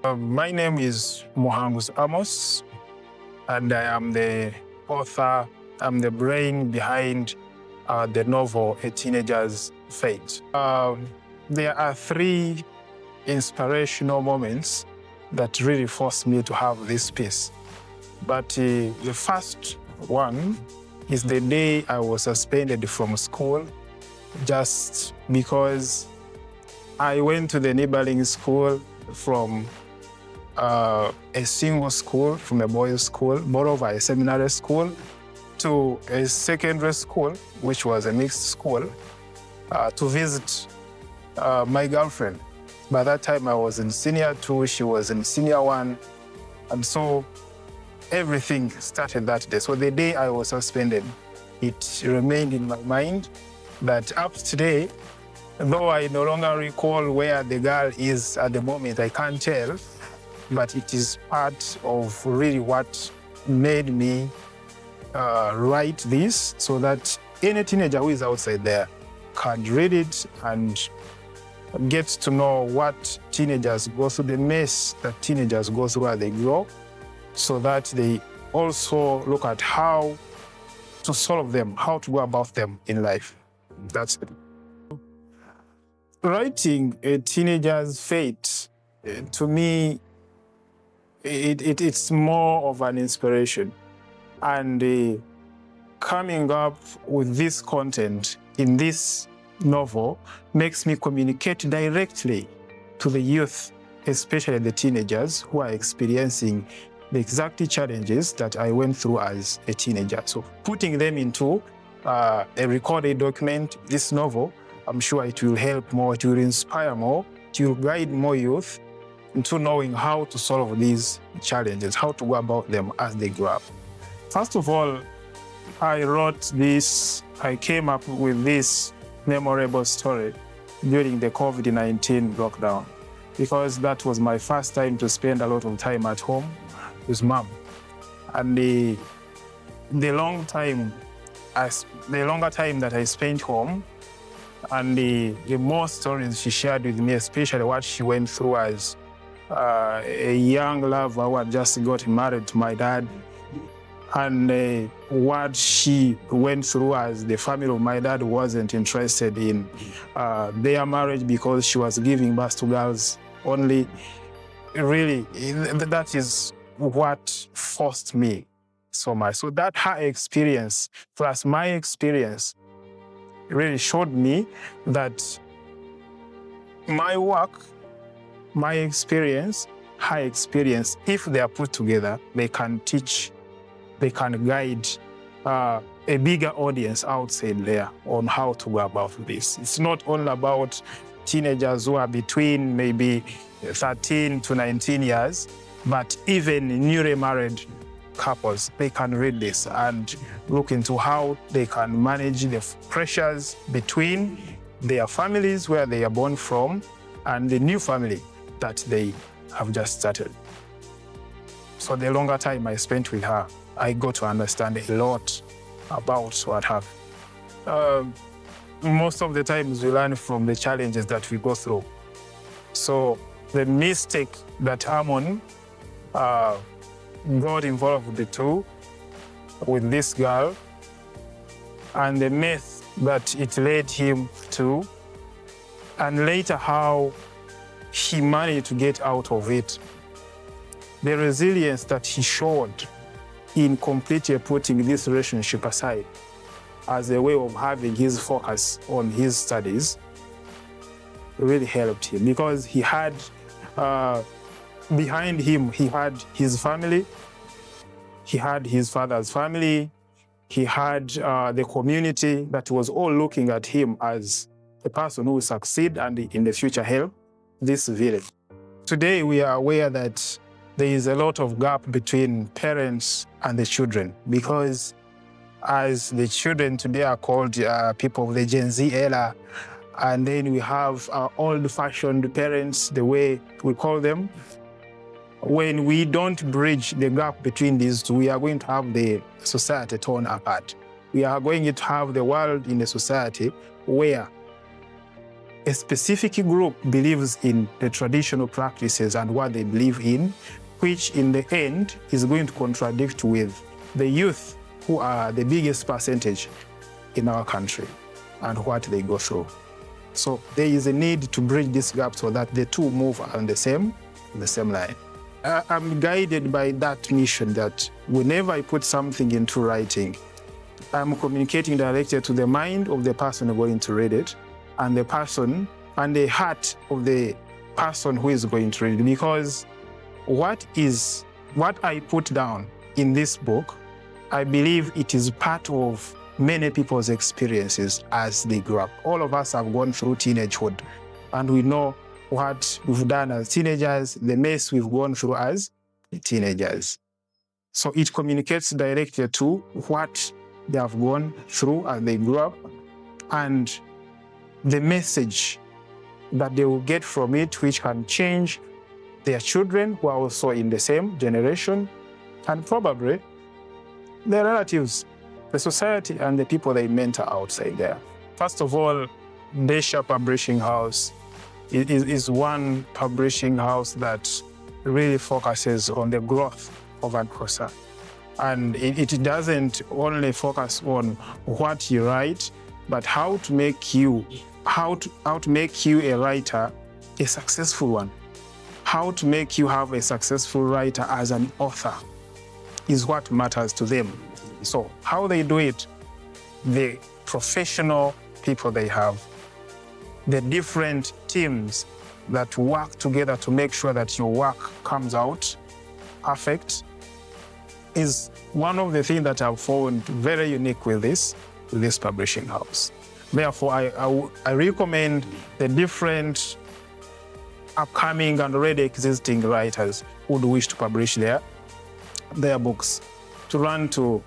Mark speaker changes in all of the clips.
Speaker 1: My name is Muhanguzi Amos, and I am the author, I'm the brain behind the novel A Teenager's Fate. There are three inspirational moments that really forced me to have this piece. But the first one is the day I was suspended from school just because I went to the neighboring school from a single school, from a boys' school, moreover a seminary school, to a secondary school, which was a mixed school, to visit my girlfriend. By that time, I was in senior 2, she was in senior 1, and so everything started that day. So the day I was suspended, it remained in my mind that up to today, though I no longer recall where the girl is at the moment, I can't tell, but it is part of really what made me write this so that any teenager who is outside there can read it and get to know what teenagers go through, the mess that teenagers go through as they grow, so that they also look at how to solve them, how to go about them in life. That's it. Writing A Teenager's Fate, to me, it's more of an inspiration. And coming up with this content in this novel makes me communicate directly to the youth, especially the teenagers who are experiencing the exact challenges that I went through as a teenager. So putting them into a recorded document, this novel, I'm sure it will help more, it will inspire more, it will guide more youth into knowing how to solve these challenges, how to go about them as they grow up. First of all, I wrote this, I came up with this memorable story during the COVID-19 lockdown, because that was my first time to spend a lot of time at home with mom. And the longer time that I spent home, and the more stories she shared with me, especially what she went through as a young lover who had just got married to my dad, and what she went through as the family of my dad wasn't interested in their marriage because she was giving birth to girls only. Really, that is what forced me so much. So that her experience plus my experience really showed me that my work, my experience, her experience, if they are put together, they can teach, they can guide a bigger audience outside there on how to go about this. It's not only about teenagers who are between maybe 13 to 19 years, but even newly married couples, they can read this and look into how they can manage the pressures between their families where they are born from and the new family that they have just started. So the longer time I spent with her, I got to understand a lot about what happened. Most of the times we learn from the challenges that we go through. So the mistake that Amon got involved with this girl, and the mess that it led him to, and later how he managed to get out of it. The resilience that he showed in completely putting this relationship aside as a way of having his focus on his studies really helped him, because he had behind him, he had his family, he had his father's family, he had the community that was all looking at him as a person who will succeed and in the future help this village. Today we are aware that there is a lot of gap between parents and the children, because as the children today are called people of the Gen Z era, and then we have old-fashioned parents, the way we call them. When we don't bridge the gap between these two, we are going to have the society torn apart. We are going to have the world in a society where a specific group believes in the traditional practices and what they believe in, which in the end is going to contradict with the youth who are the biggest percentage in our country and what they go through. So there is a need to bridge this gap so that the two move on the same line. I'm guided by that mission that whenever I put something into writing, I'm communicating directly to the mind of the person going to read it and the person and the heart of the person who is going to read it. Because what I put down in this book, I believe it is part of many people's experiences as they grow up. All of us have gone through teenagehood, and we know what we've done as teenagers, the mess we've gone through as teenagers. So it communicates directly to what they have gone through as they grew up, and the message that they will get from it, which can change their children who are also in the same generation, and probably their relatives, the society, and the people they mentor outside there. First of all, Desha Publishing House is one publishing house that really focuses on the growth of an author. And it doesn't only focus on what you write, but how to make you a writer a successful one. How to make you have a successful writer as an author is what matters to them. So how they do it, the professional people they have, the different teams that work together to make sure that your work comes out perfect, is one of the things that I've found very unique with this publishing house. Therefore, I recommend the different upcoming and already existing writers who would wish to publish their books to run to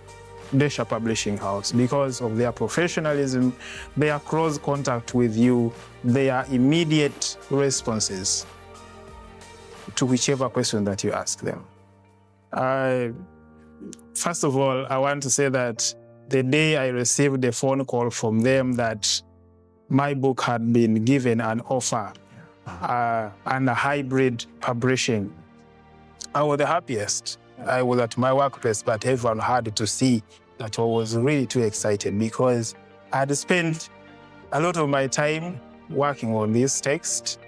Speaker 1: Desha Publishing House because of their professionalism, their close contact with you, their immediate responses to whichever question that you ask them. First of all, I want to say that the day I received a phone call from them that my book had been given an offer and a hybrid publishing, I was the happiest. I was at my workplace, but everyone had to see that I was really too excited because I had spent a lot of my time working on this text.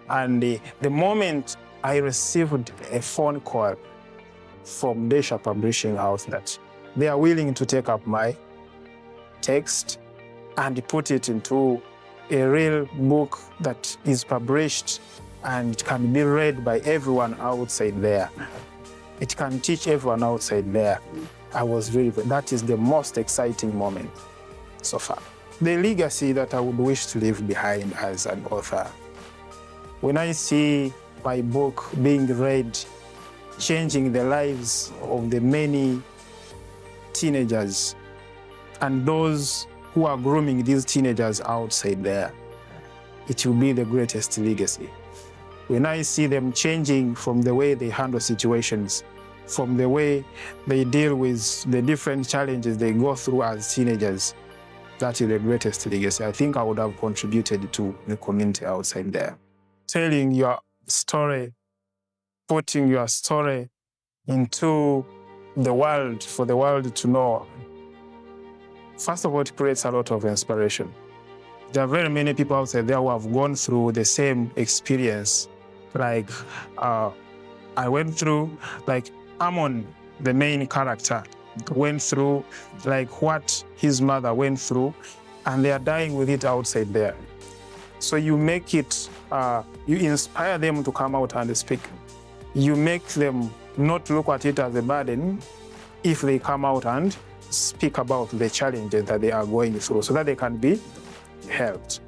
Speaker 1: And the moment I received a phone call from Desha Publishing House that they are willing to take up my text and put it into a real book that is published and can be read by everyone outside there. It can teach everyone outside there. That is the most exciting moment so far. The legacy that I would wish to leave behind as an author. When I see my book being read, changing the lives of the many teenagers and those who are grooming these teenagers outside there, it will be the greatest legacy. When I see them changing from the way they handle situations, from the way they deal with the different challenges they go through as teenagers, that is the greatest legacy. I think I would have contributed to the community outside there. Telling your story, putting your story into the world, for the world to know. First of all, it creates a lot of inspiration. There are very many people outside there who have gone through the same experience. Like I went through, like Amon, the main character, went through like what his mother went through, and they are dying with it outside there. So you make it, you inspire them to come out and speak. You make them not look at it as a burden if they come out and speak about the challenges that they are going through so that they can be helped.